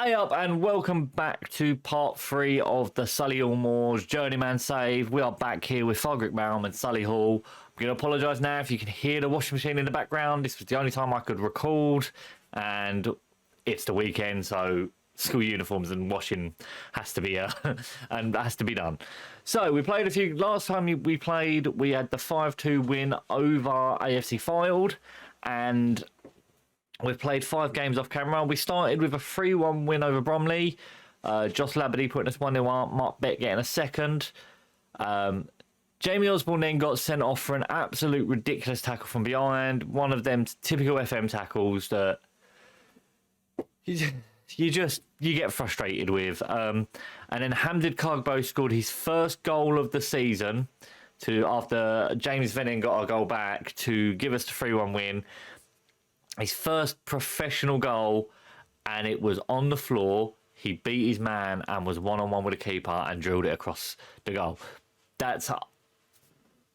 Hey up and welcome back to part 3 of the Solihull Moors Journeyman save. We are back here with Frederick Malm and Solihull. I'm going to apologise now if you can hear the washing machine in the background. This was the only time I could record and it's the weekend, so school uniforms and washing has to be and has to be done. So we played last time we played, we had the 5-2 win over AFC Fylde, and we've played 5 games off camera. We started with a 3-1 win over Bromley. Josh Labadie putting us 1-0 up. Mark Beck getting a second. Jamie Osborne then got sent off for an absolute ridiculous tackle from behind. One of them typical FM tackles that you get frustrated with. And then Hamdid Kagbo scored his first goal of the season after James Venning got a goal back to give us the 3-1 win. His first professional goal, and it was on the floor. He beat his man and was one-on-one with the keeper and drilled it across the goal. That's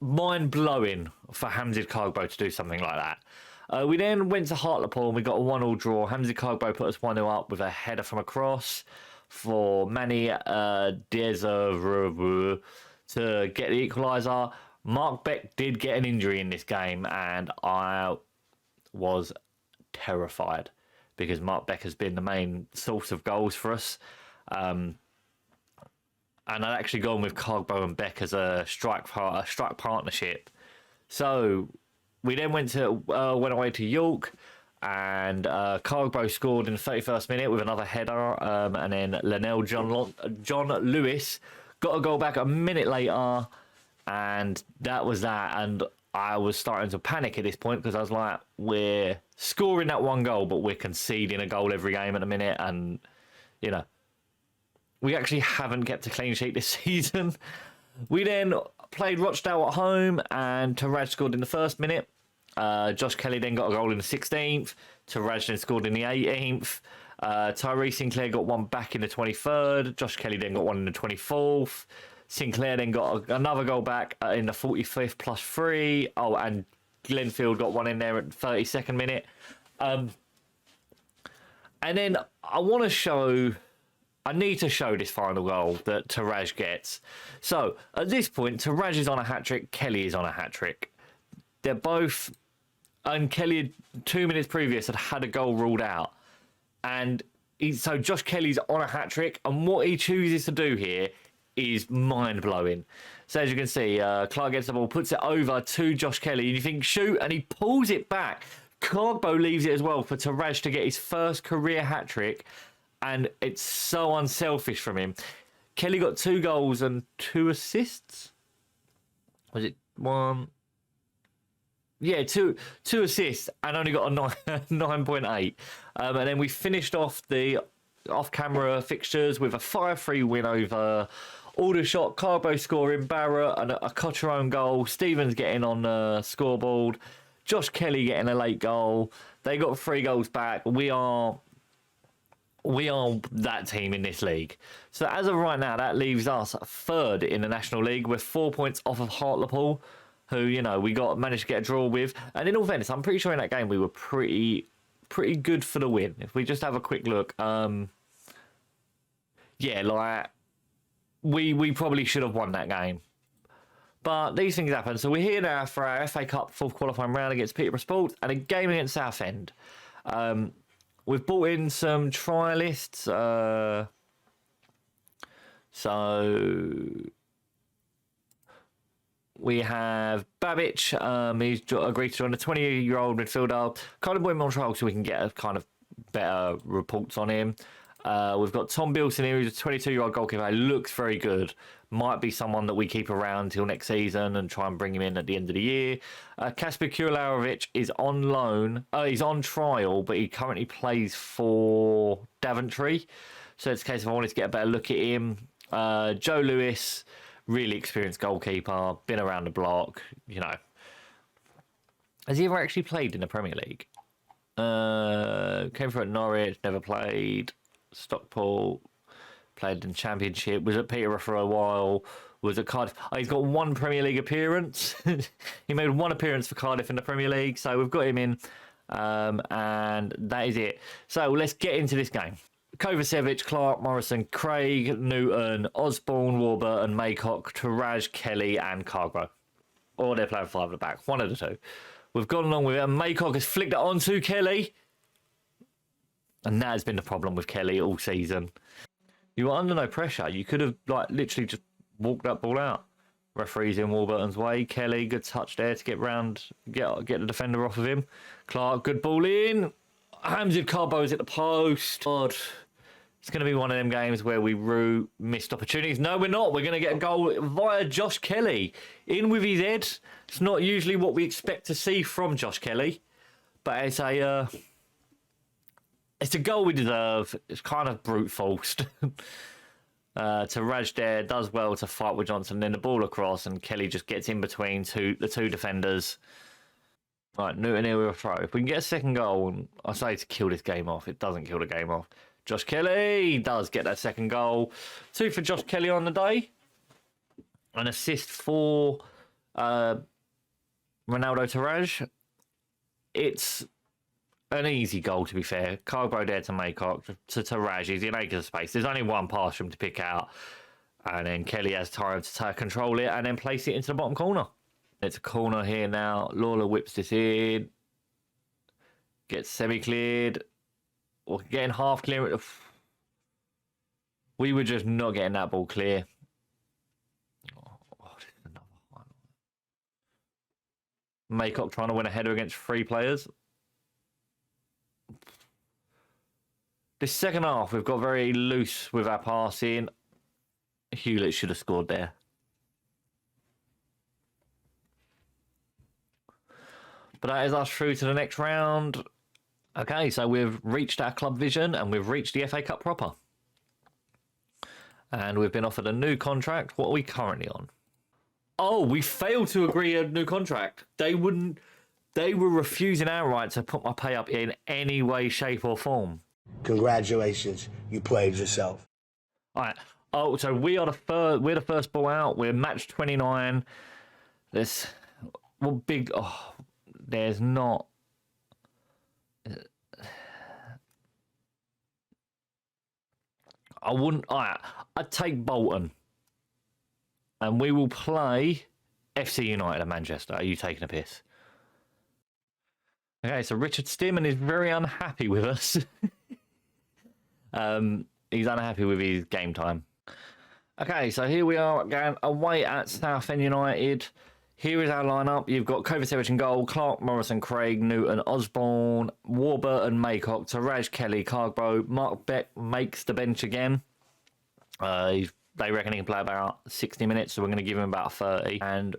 mind-blowing for Hamzid Kagbo to do something like that. We then went to Hartlepool and we got a 1-1 draw. Hamzid Kagbo put us 1-0 up with a header from across for Manny Dezervu to get the equaliser. Mark Beck did get an injury in this game, and I was terrified because Mark Beck has been the main source of goals for us. And I'd actually gone with Kagbo and Beck as a strike partnership. So we then went away to York, and Kagbo scored in the 31st minute with another header, and then Linnell John Lewis got a goal back a minute later, and that was that. And I was starting to panic at this point because I was like, we're scoring that one goal, but we're conceding a goal every game at the minute. And, you know, we actually haven't kept a clean sheet this season. We then played Rochdale at home, and Taraj scored in the first minute. Josh Kelly then got a goal in the 16th. Taraj then scored in the 18th. Tyree Sinclair got one back in the 23rd. Josh Kelly then got one in the 24th. Sinclair then got another goal back in the 45th plus 3. Oh, and Glenfield got one in there at the 32nd minute. And then I need to show this final goal that Taraj gets. So at this point, Taraj is on a hat-trick, Kelly is on a hat-trick. They're both, and Kelly 2 minutes previous had a goal ruled out. And so Josh Kelly's on a hat-trick, and what he chooses to do here is mind-blowing. So as you can see, Clark gets the ball, puts it over to Josh Kelly, and you think, shoot, and he pulls it back. Kagbo leaves it as well for Taraj to get his first career hat-trick, and it's so unselfish from him. Kelly got 2 goals and 2 assists. Was it one? Yeah, two assists, and only got a 9.8. And then we finished off the off-camera fixtures with a 5-3 win over Aldershot. Carbo scoring, Barrett and a Cotteron goal. Stevens getting on the scoreboard. Josh Kelly getting a late goal. They got 3 goals back. We are that team in this league. So as of right now, that leaves us 3rd in the National League. We're 4 points off of Hartlepool, who, you know, we managed to get a draw with. And in all fairness, I'm pretty sure in that game we were pretty good for the win. If we just have a quick look, yeah, like we probably should have won that game, but these things happen. So we're here now for our FA Cup 4th qualifying round against Peterborough Sports and a game against Southend. We've brought in some trialists, so we have Babbage. He's agreed to join, a 20-year-old midfielder. Kind of put him on trial so we can get a kind of better reports on him. We've got Tom Bilson here, who's a 22-year-old goalkeeper. He looks very good. Might be someone that we keep around till next season and try and bring him in at the end of the year. Kasper Kurlarovic is on loan. He's on trial, but he currently plays for Daventry. So it's a case of I wanted to get a better look at him. Joe Lewis, really experienced goalkeeper, been around the block, you know. Has he ever actually played in the Premier League? Came from Norwich, never played. Stockport, played in Championship, was at Peterborough for a while, was at Cardiff. Oh, he's got 1 Premier League appearance. He made 1 appearance for Cardiff in the Premier League, so we've got him in, and that is it. So let's get into this game. Kovacevic, Clark, Morrison, Craig, Newton, Osborne, Warburton, Maycock, Taraj, Kelly, and Cargo. Or they're playing 5 at the back. One of the two. We've gone along with it, and Maycock has flicked it onto Kelly. And that has been the problem with Kelly all season. You were under no pressure. You could have, like, literally just walked that ball out. Referee's in Warburton's way. Kelly, good touch there to get round, get the defender off of him. Clark, good ball in. Hamzid Carbo's at the post. God. It's going to be one of them games where we rue missed opportunities. No, we're not. We're going to get a goal via Josh Kelly. In with his head. It's not usually what we expect to see from Josh Kelly. But it's a goal we deserve. It's kind of brute forced. Taraj there does well to fight with Johnson. Then the ball across and Kelly just gets in between the two defenders. Right, Newton here with a throw. If we can get a second goal, and I say to kill this game off, it doesn't kill the game off. Josh Kelly does get that second goal. 2 for Josh Kelly on the day. An assist for Ronaldo Taraj. It's an easy goal, to be fair. Carbo there to Maycock, to Taraj. He's in acres of space. There's only one pass for him to pick out. And then Kelly has time to control it and then place it into the bottom corner. It's a corner here now. Lawler whips this in. Gets semi-cleared. Or getting half clear. We were just not getting that ball clear. Oh, this is another one. Maycock trying to win a header against 3 players. This second half, we've got very loose with our passing. Hewlett should have scored there. But that is us through to the next round. Okay, so we've reached our club vision and we've reached the FA Cup proper. And we've been offered a new contract. What are we currently on? Oh, we failed to agree a new contract. They were refusing outright to put my pay up in any way, shape or form. Congratulations, you played yourself. All right. Oh, so we're the first ball out. We're match 29. There's not. I wouldn't. I'd take Bolton, and we will play FC United at Manchester. Are you taking a piss? Okay, so Richard Stearman is very unhappy with us. He's unhappy with his game time. Okay, so here we are going away at Southend United. Here is our lineup. You've got Kovacevic in goal, Clark, Morrison, Craig, Newton, Osborne, Warburton, Maycock, Taraj, Kelly, Cargbo. Mark Beck makes the bench again. They reckon he can play about 60 minutes, so we're going to give him about 30. And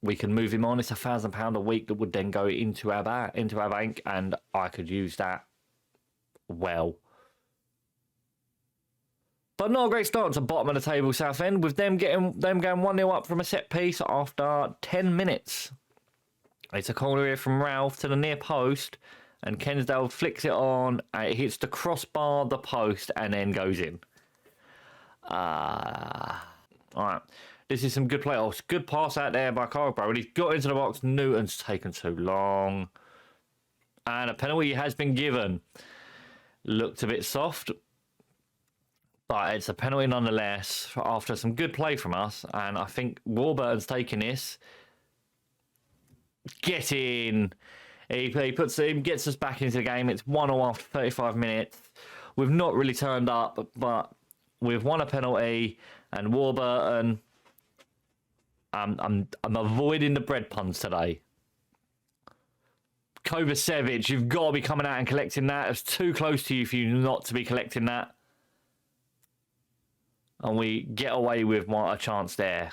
we can move him on. It's £1,000 a week that would then go into our bank, and I could use that well. But not a great start to bottom of the table, Southend, with them going 1-0 up from a set piece after 10 minutes. It's a corner here from Ralph to the near post, and Kensdale flicks it on, and it hits the crossbar, the post, and then goes in. All right. This is some good play. Oh, good pass out there by Carlborough. When he's got into the box, Newton's taken too long. And a penalty has been given. Looked a bit soft. But it's a penalty nonetheless after some good play from us. And I think Warburton's taking this. Get in. He gets us back into the game. It's 1-0 after 35 minutes. We've not really turned up, but we've won a penalty. And Warburton, I'm avoiding the bread puns today. Kovacevic, you've got to be coming out and collecting that. It's too close to you for you not to be collecting that. And we get away with a chance there.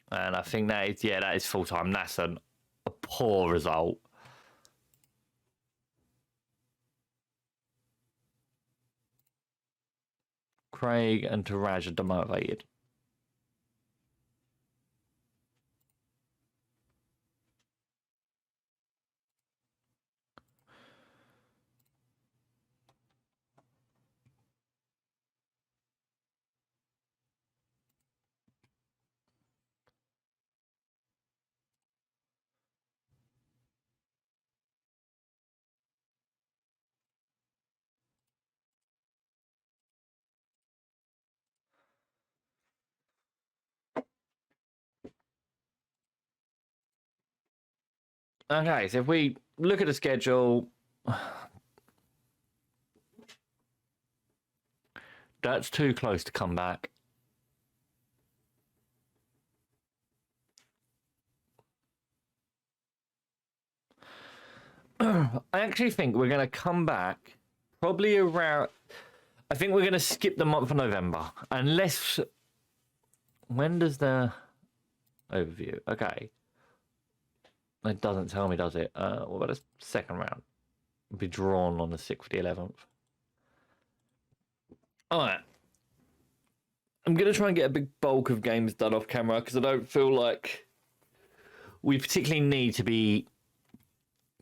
And I think that is full time. That's a poor result. Craig and Taraj are demotivated. Okay, so if we look at the schedule, that's too close to come back. I actually think we're going to come back probably around... I think we're going to skip the month of November. Unless... When does the overview? Okay. It doesn't tell me, does it? What about the second round? It'll be drawn on the 6th of the 11th. Alright. I'm going to try and get a big bulk of games done off camera because I don't feel like we particularly need to be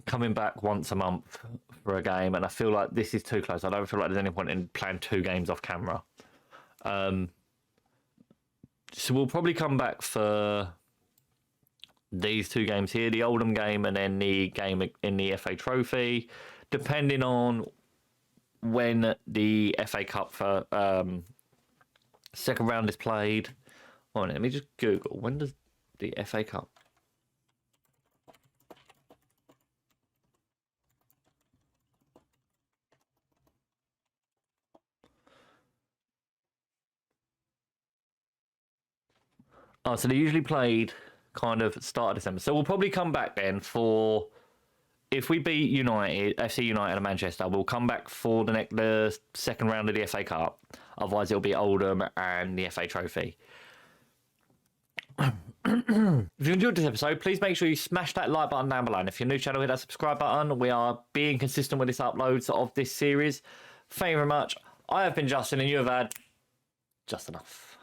coming back once a month for a game, and I feel like this is too close. I don't feel like there's any point in playing 2 games off camera. So we'll probably come back for these 2 games here, the Oldham game and then the game in the FA Trophy, depending on when the FA Cup for second round is played. Hold on, let me just Google. When does the FA Cup? Oh, so they usually played kind of start of December. So we'll probably come back then for, if we beat United, FC United and Manchester, we'll come back for the second round of the FA Cup. Otherwise, it'll be Oldham and the FA Trophy. If you enjoyed this episode, please make sure you smash that like button down below. And if you're new to the channel, hit that subscribe button. We are being consistent with this uploads of this series. Thank you very much. I have been Justin, and you have had just enough.